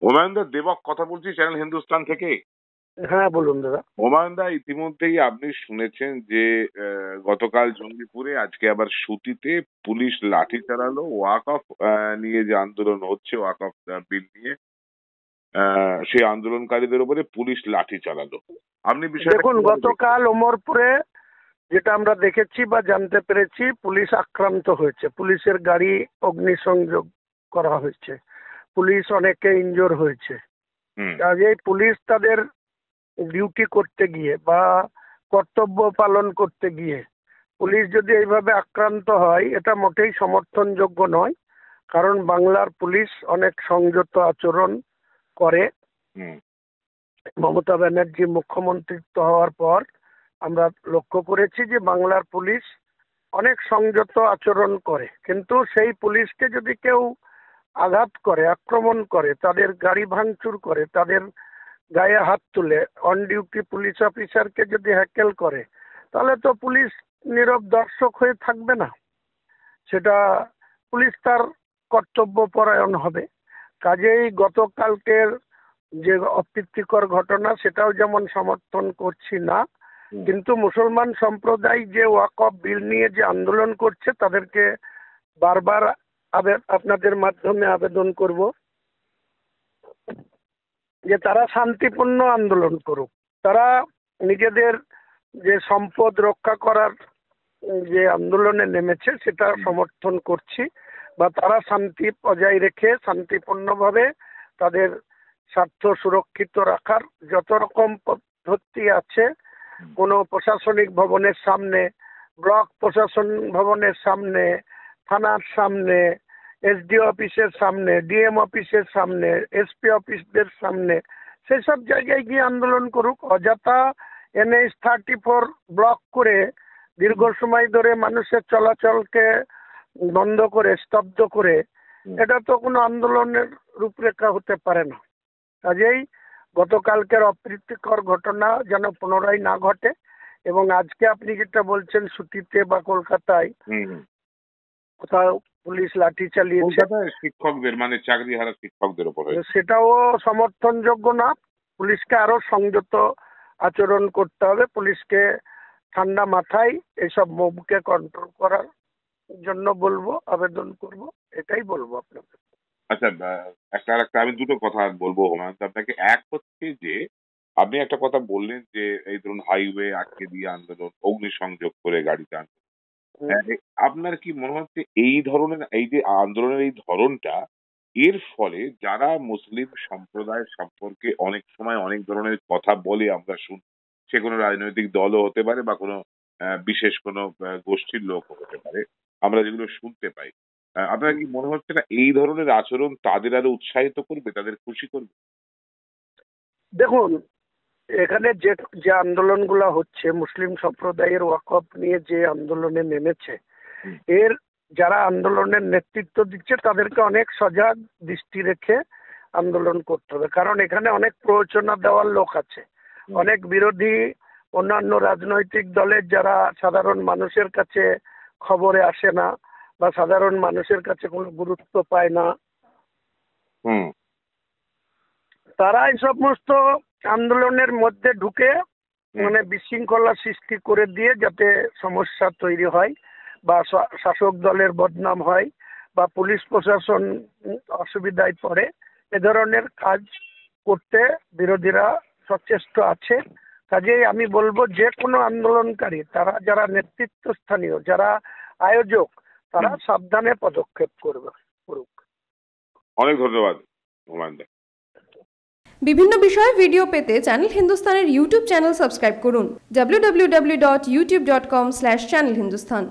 হুমায়ুন দা, দেবক কথা বলছি চ্যানেল হিন্দুস্তান থেকে। হ্যাঁ বলুন দাদা। হুমায়ুন দা, ইতিমধ্যেই আপনি শুনেছেন যে গতকাল জঙ্গিপুরে, আজকে আবার সুতিতে পুলিশ লাঠি চালালো ওয়াক অফ নিয়ে যে আন্দোলন হচ্ছে, ওয়াক অফ বিল নিয়ে, সেই আন্দোলনকারীদের উপরে পুলিশ লাঠি চালালো। আপনি বিষয়টা দেখুন, গতকাল ওমরপুরে যেটা আমরা দেখেছি বা জানতে পেরেছি, পুলিশ আক্রান্ত হয়েছে, পুলিশের গাড়ি অগ্নিসংযোগ করা হয়েছে, পুলিশ অনেকে ইনজোর হয়েছে। কাজেই পুলিশ তাদের ডিউটি করতে গিয়ে বা কর্তব্য পালন করতে গিয়ে পুলিশ যদি এইভাবে আক্রান্ত হয়, এটা মোটেই সমর্থনযোগ্য নয়। কারণ বাংলার পুলিশ অনেক সংযত আচরণ করে। মমতা ব্যানার্জি মুখ্যমন্ত্রিত্ব হওয়ার পর আমরা লক্ষ্য করেছি যে বাংলার পুলিশ অনেক সংযত আচরণ করে, কিন্তু সেই পুলিশকে যদি কেউ আঘাত করে, আক্রমণ করে, তাদের গাড়ি ভাঙচুর করে, তাদের গায়ে হাত তুলে, অন ডিউটি পুলিশ অফিসারকে যদি হ্যাকেল করে, তাহলে তো পুলিশ নীরব দর্শক হয়ে থাকবে না। সেটা পুলিশ তার কর্তব্য পরায়ণ হবে। কাজেই গতকালকের যে অপ্রীতিকর ঘটনা, সেটাও যেমন সমর্থন করছি না, কিন্তু মুসলমান সম্প্রদায় যে ওয়াকফ বিল নিয়ে যে আন্দোলন করছে, তাদেরকে বারবার আপনাদের মাধ্যমে আবেদন করব যে তারা শান্তিপূর্ণ আন্দোলন করুক। তারা নিজেদের যে সম্পদ রক্ষা করার যে আন্দোলনে নেমেছে, সেটা সমর্থন করছি, বা তারা শান্তি বজায় রেখে শান্তিপূর্ণভাবে তাদের স্বার্থ সুরক্ষিত রাখার যত রকম পদ্ধতি আছে, কোনো প্রশাসনিক ভবনের সামনে, ব্লক প্রশাসন ভবনের সামনে, থানার সামনে, এসডি অফিসের সামনে, ডিএম অফিসের সামনে, এসপি অফিসদের সামনে, সেসব জায়গায় গিয়ে আন্দোলন করুক। অযথা NH-34 ব্লক করে দীর্ঘ সময় ধরে মানুষের চলাচলকে বন্ধ করে, স্তব্ধ করে, এটা তো কোনো আন্দোলনের রূপরেখা হতে পারে না। কাজেই গতকালকের অপ্রীতিকর ঘটনা যেন পুনরায় না ঘটে, এবং আজকে আপনি যেটা বলছেন সুতিতে বা কলকাতায় কোথাও পুলিশ লাঠি চালিয়েছে, শিক্ষকদের মানে চাকরিহারা শিক্ষকদের উপরে, সেটাও সমর্থনযোগ্য না। পুলিশকে আরো সংযত আচরণ করতে হবে, পুলিশকে ঠান্ডা মাথায় এইসব মুভকে কন্ট্রোল করার জন্য বলবো, আবেদন করব, এটাই বলবো আপনাকে। আচ্ছা, একটা আমি দুটো কথা বলবো হুমায়ুন আপনাকে। এক হচ্ছে যে আপনি একটা কথা বললেন যে এই ধরুন হাইওয়ে আটকে দিয়ে আন্দোলন, অগ্নিসংযোগ করে গাড়িতে আন্দোলন, আপনার কি মনে হচ্ছে এই ধরনের, এই যে আন্দোলনের এই ধরনটা, এর ফলে যারা মুসলিম সম্প্রদায় সম্পর্কে অনেক সময় অনেক ধরনের কথা বলে আমরা শুনি, সে কোনো রাজনৈতিক দলও হতে পারে বা কোনো বিশেষ কোনো গোষ্ঠীর লোক হতে পারে, আমরা যেগুলো শুনতে পাই, আপনার কি মনে হচ্ছে না এই ধরনের আচরণ তাদের আরো উৎসাহিত করবে, তাদের খুশি করবে? দেখুন, এখানে যে যে আন্দোলনগুলো হচ্ছে, মুসলিম সম্প্রদায়ের ওয়াকফ নিয়ে যে আন্দোলনে নেমেছে, এর যারা আন্দোলনের নেতৃত্ব দিচ্ছে তাদেরকে অনেক সজাগ দৃষ্টি রেখে আন্দোলন করতে হবে। কারণ এখানে অনেক প্ররোচনা দেওয়ার লোক আছে, অনেক বিরোধী অন্যান্য রাজনৈতিক দলের যারা সাধারণ মানুষের কাছে খবরে আসে না বা সাধারণ মানুষের কাছে কোনো গুরুত্ব পায় না, তারা এই সমস্ত আন্দোলনের মধ্যে ঢুকে মানে বিশৃঙ্খলা সৃষ্টি করে দিয়ে যাতে সমস্যা তৈরি হয় বা শাসক দলের বদনাম হয় বা পুলিশ প্রশাসন অসুবিধায় পড়ে, এ ধরনের কাজ করতে বিরোধীরা সচেষ্ট আছে। কাজেই আমি বলবো যে কোনো আন্দোলনকারী, তারা যারা নেতৃত্বস্থানীয়, যারা আয়োজক, তারা সাবধানে পদক্ষেপ করুক। অনেক ধন্যবাদ হুমায়ুন দা। বিভিন্ন বিষয়ে ভিডিও পেতে চ্যানেল হিন্দুস্তানের ইউটিউব চ্যানেল সাবস্ক্রাইব করুন www.youtube.com/channelhindustan।